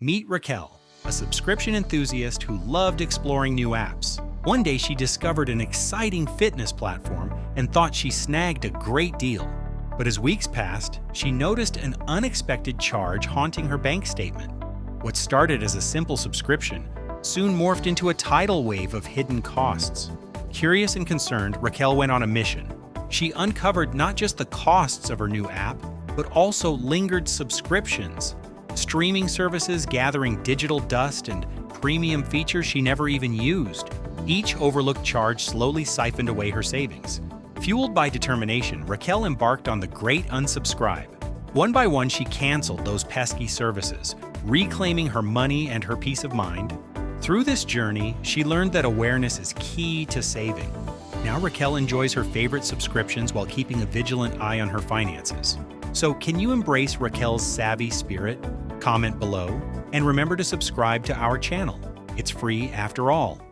Meet Raquel, a subscription enthusiast who loved exploring new apps. One day she discovered an exciting fitness platform and thought she snagged a great deal. But as weeks passed, she noticed an unexpected charge haunting her bank statement. What started as a simple subscription soon morphed into a tidal wave of hidden costs. Curious and concerned, Raquel went on a mission. She uncovered not just the costs of her new app, but also lingered subscriptions, streaming services gathering digital dust, and premium features she never even used. Each overlooked charge slowly siphoned away her savings. Fueled by determination, Raquel embarked on the great unsubscribe. One by one, she canceled those pesky services, reclaiming her money and her peace of mind. Through this journey, she learned that awareness is key to saving. Now Raquel enjoys her favorite subscriptions while keeping a vigilant eye on her finances. So can you embrace Raquel's savvy spirit? Comment below, and remember to subscribe to our channel. It's free after all.